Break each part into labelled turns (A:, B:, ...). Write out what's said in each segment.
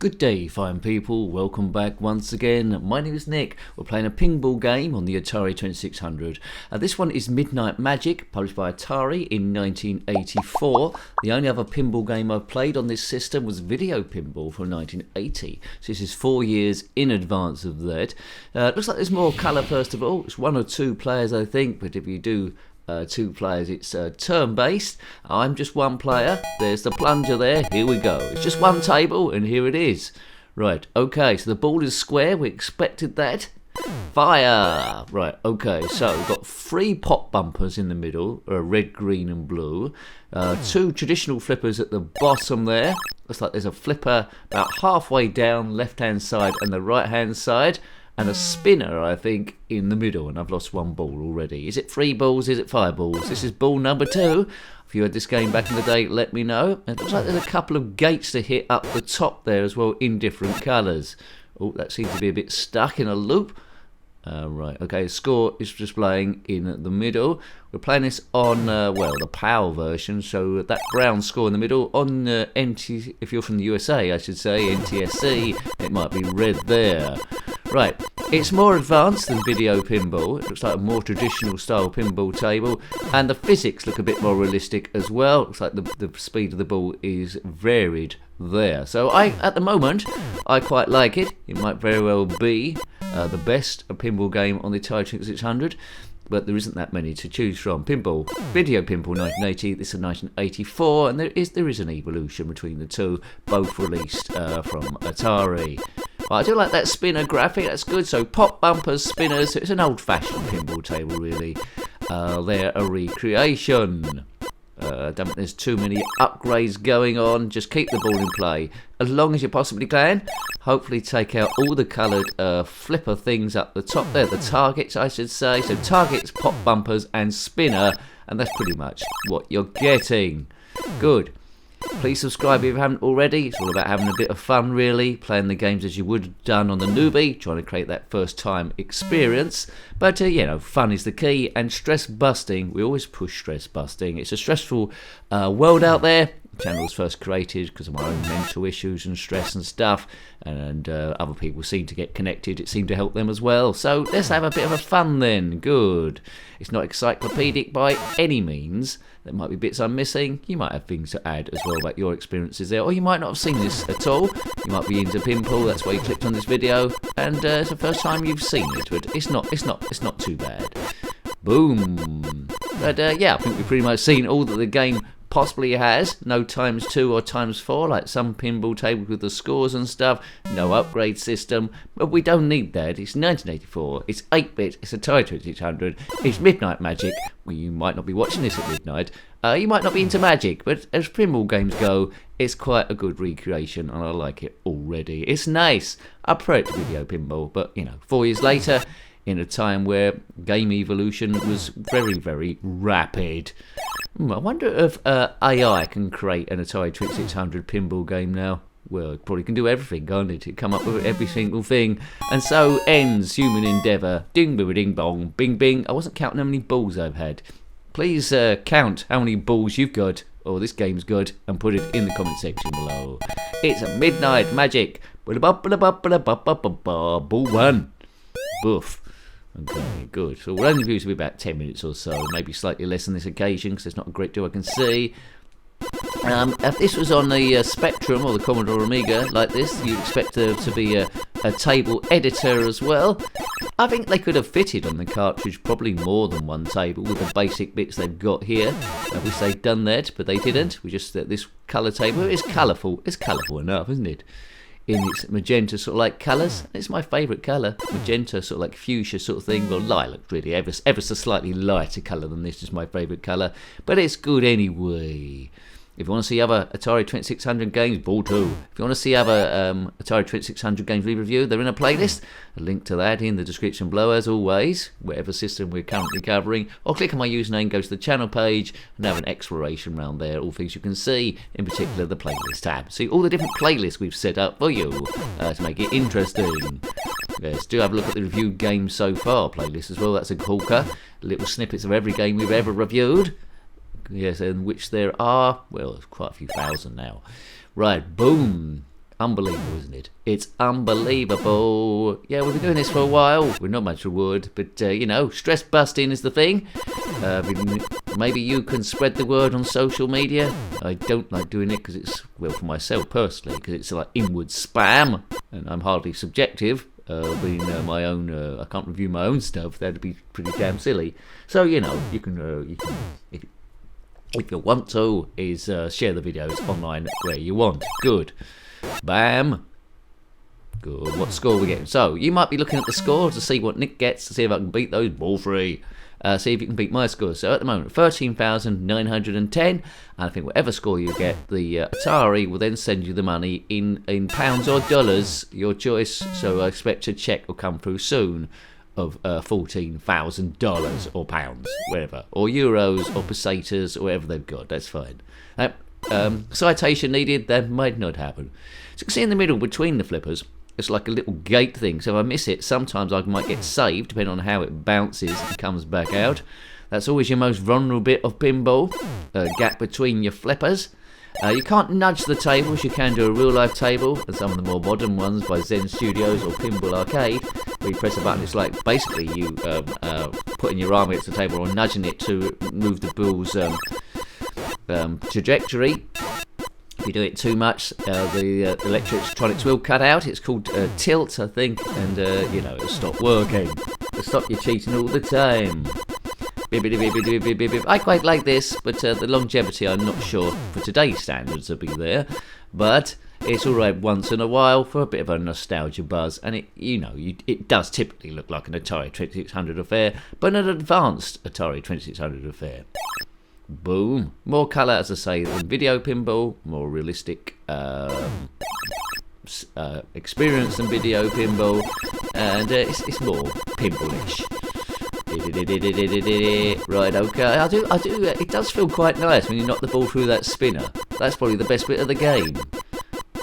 A: Good day, fine people. Welcome back once again. My name is Nick. We're playing a pinball game on the Atari 2600. This one is Midnight Magic, published by Atari in 1984. The only other pinball game I've played on this system was Video Pinball from 1980. So this is 4 years in advance of that. Looks like there's more colour first of all. It's 1 or 2 players, I think, but if you do 2 players, it's turn-based. I'm just 1 player. There's the plunger there. Here we go. It's just 1 table, and here it is. Right, okay, so the ball is square. We expected that. Fire! Right, okay, so we've got 3 pop bumpers in the middle, red, green, and blue. 2 traditional flippers at the bottom there. Looks like there's a flipper about halfway down, left-hand side and the right-hand side. And a spinner, I think, in the middle. And I've lost 1 ball already. Is it 3 balls? Is it 5 balls? This is ball number 2. If you had this game back in the day, let me know. It looks like there's a couple of gates to hit up the top there as well in different colours. Oh, that seems to be a bit stuck in a loop. Right, okay, score is displaying in the middle. We're playing this on, the PAL version, so that brown score in the middle. On if you're from the USA, I should say, NTSC, it might be red there. Right, it's more advanced than Video Pinball. It looks like a more traditional style pinball table, and the physics look a bit more realistic as well. Looks like the speed of the ball is varied there. So at the moment, I quite like it. It might very well be the best pinball game on the Atari 2600, but there isn't that many to choose from. Pinball, Video Pinball 1980, this is 1984, and there is an evolution between the two, both released from Atari. I do like that spinner graphic, that's good. So pop bumpers, spinners, it's an old-fashioned pinball table really. They're a recreation. I don't think there's too many upgrades going on. Just keep the ball in play as long as you possibly can. Hopefully take out all the coloured flipper things up the top there, the targets I should say. So targets, pop bumpers and spinner, and that's pretty much what you're getting. Good. Please subscribe if you haven't already. It's all about having a bit of fun really, playing the games as you would have done on the newbie, trying to create that first time experience. But fun is the key, and stress busting, we always push stress busting. It's a stressful world out there. The channel was first created because of my own mental issues and stress and stuff, and other people seem to get connected. It seemed to help them as well. So let's have a bit of a fun then. Good. It's not encyclopedic by any means. There might be bits I'm missing. You might have things to add as well about your experiences there, or you might not have seen this at all. You might be into pinball, that's why you clicked on this video, and it's the first time you've seen it, but it's not too bad. Boom. But I think we've pretty much seen all that the game possibly has. No ×2 or ×4 like some pinball tables with the scores and stuff. No upgrade system, but we don't need that. It's 1984, it's 8-bit, it's Atari 2600, it's Midnight Magic. Well, you might not be watching this at midnight, you might not be into magic, but as pinball games go, it's quite a good recreation and I like it already. It's nice. I prefer it to Video Pinball, but 4 years later, in a time where game evolution was very, very rapid. I wonder if AI can create an Atari 2600 pinball game now. Well, it probably can do everything, can't it? It come up with every single thing. And so ends human endeavour. Ding, bing, ding, bong, bing, bing. I wasn't counting how many balls I've had. Please count how many balls you've got, or this game's good, and put it in the comment section below. It's a Midnight Magic. Ball 1. Boof. Okay, good. So we'll only be to be about 10 minutes or so, maybe slightly less on this occasion because there's not a great deal I can see. If this was on the Spectrum or the Commodore Amiga like this, you'd expect there to be a table editor as well. I think they could have fitted on the cartridge probably more than 1 table with the basic bits they've got here. I wish they'd done that, but they didn't. We just this colour table is colourful. It's colourful enough, isn't it? In its magenta sort of like colours. It's my favourite colour. Magenta, sort of like fuchsia sort of thing. Well, lilac really, ever so slightly lighter colour than this is my favourite colour. But it's good anyway. If you want to see other Atari 2600 games, ball 2. If you want to see other Atari 2600 games we review, they're in a playlist. A link to that in the description below, as always, whatever system we're currently covering. Or click on my username, go to the channel page, and have an exploration around there. All things you can see, in particular the playlist tab. See all the different playlists we've set up for you to make it interesting. Yes, do have a look at the reviewed games so far playlist as well. That's a corker. Little snippets of every game we've ever reviewed. Yes, in which there are, well, quite a few thousand now. Right, boom. Unbelievable, isn't it? It's unbelievable. Yeah, we've been doing this for a while. We're not much reward, but you know, stress busting is the thing. Maybe you can spread the word on social media. I don't like doing it because it's, well, for myself personally, because it's like inward spam, and I'm hardly subjective. Being my own, I can't review my own stuff. That'd be pretty damn silly. So you know, you can if you want to, is share the videos online where you want. Good. Bam. Good. What score are we getting? So, you might be looking at the score to see what Nick gets, to see if I can beat those ball free. See if you can beat my score. So, at the moment, 13,910. And I think whatever score you get, the Atari will then send you the money in pounds or dollars, your choice. So, I expect a check will come through soon of $14,000 or pounds, whatever, or euros or pesetas or whatever they've got. That's fine. Citation needed, that might not happen. So you can see in the middle between the flippers, it's like a little gate thing. So if I miss it, sometimes I might get saved, depending on how it bounces and comes back out. That's always your most vulnerable bit of pinball, gap between your flippers. You can't nudge the tables, you can do a real life table, and some of the more modern ones by Zen Studios or Pinball Arcade, where you press a button, it's like basically you putting your arm against the table or nudging it to move the ball's trajectory. If you do it too much, the electronics will cut out. It's called tilt, I think, and you know, it'll stop working. It'll stop you cheating all the time. I quite like this, but the longevity I'm not sure for today's standards will be there. But it's alright once in a while for a bit of a nostalgia buzz, and it does typically look like an Atari 2600 affair, but an advanced Atari 2600 affair. Boom. More colour, as I say, than video pinball, more realistic experience than video pinball, and it's more pinballish. Right, okay. I do. It does feel quite nice when you knock the ball through that spinner. That's probably the best bit of the game.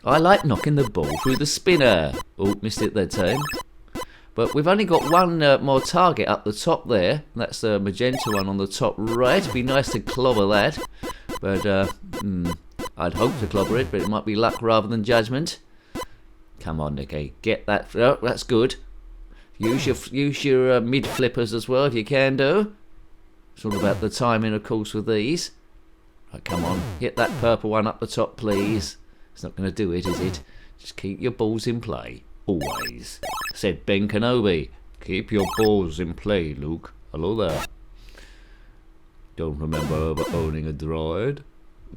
A: I like knocking the ball through the spinner. Oh, missed it that time. But we've only got one more target up the top there. That's the magenta one on the top right. It'd be nice to clobber that. But I'd hope to clobber it, but it might be luck rather than judgment. Come on, Nicky. Get that. Oh, that's good. Use your mid flippers as well if you can do. It's all about the timing, of course, with these. Right, come on. Hit that purple one up the top, please. It's not going to do it, is it? Just keep your balls in play. Always. Said Ben Kenobi. Keep your balls in play, Luke. Hello there. Don't remember ever owning a droid?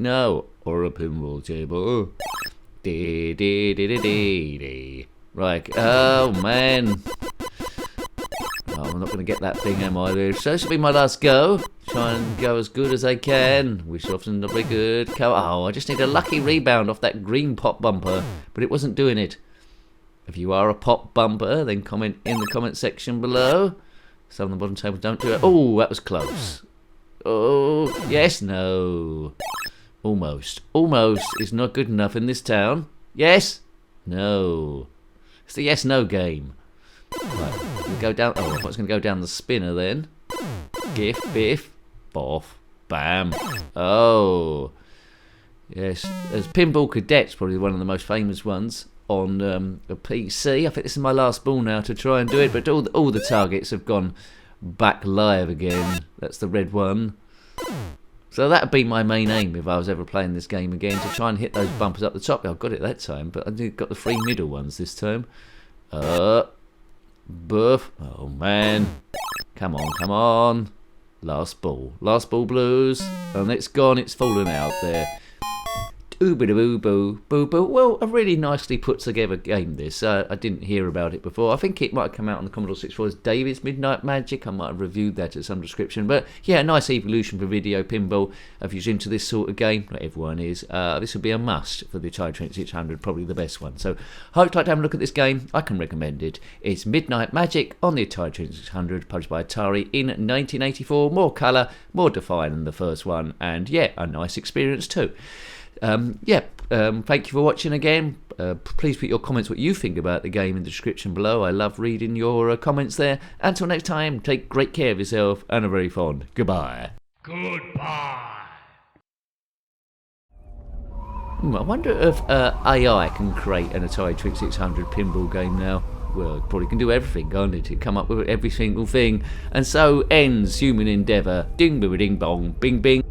A: No. Or a pinball table? Dee. Right. Oh, man. Oh, I'm not going to get that thing, am I? So this will be my last go. Try and go as good as I can, which often not very good. Oh, I just need a lucky rebound off that green pop bumper, but it wasn't doing it. If you are a pop bumper, then comment in the comment section below. Some of the bottom tables don't do it. Oh, that was close. Oh, yes, no. Almost. Almost is not good enough in this town. Yes? No. It's the yes-no game. Right, we go down. Oh, I thought I was going to go down the spinner then. Gif, biff, boff, bam. Oh. Yes, as Pinball Cadet's probably one of the most famous ones on a PC. I think this is my last ball now to try and do it, but all the targets have gone back live again. That's the red one. So that would be my main aim if I was ever playing this game again, to try and hit those bumpers up the top. I got it that time, but I got the three middle ones this time. Buff. Oh man. Come on. Last ball blues. And it's gone, it's fallen out there. Boo. Well, a really nicely put together game this. I didn't hear about it before. I think it might have come out on the Commodore 64 as David's Midnight Magic. I might have reviewed that at some description. But yeah, a nice evolution for video pinball. If you're into this sort of game, not everyone is, this would be a must for the Atari 2600, probably the best one. So hope you'd like to have a look at this game. I can recommend it. It's Midnight Magic on the Atari 2600, published by Atari in 1984. More colour, more defined than the first one, and yeah, a nice experience too. Thank you for watching again. Please put your comments, what you think about the game, in the description below. I love reading your comments there. Until next time, take great care of yourself and a very fond goodbye.
B: Goodbye.
A: I wonder if AI can create an Atari 2600 pinball game now. Well, it probably can do everything, can't it? It come up with every single thing. And so ends human endeavour. Ding, bing, ding, bong, bing, bing.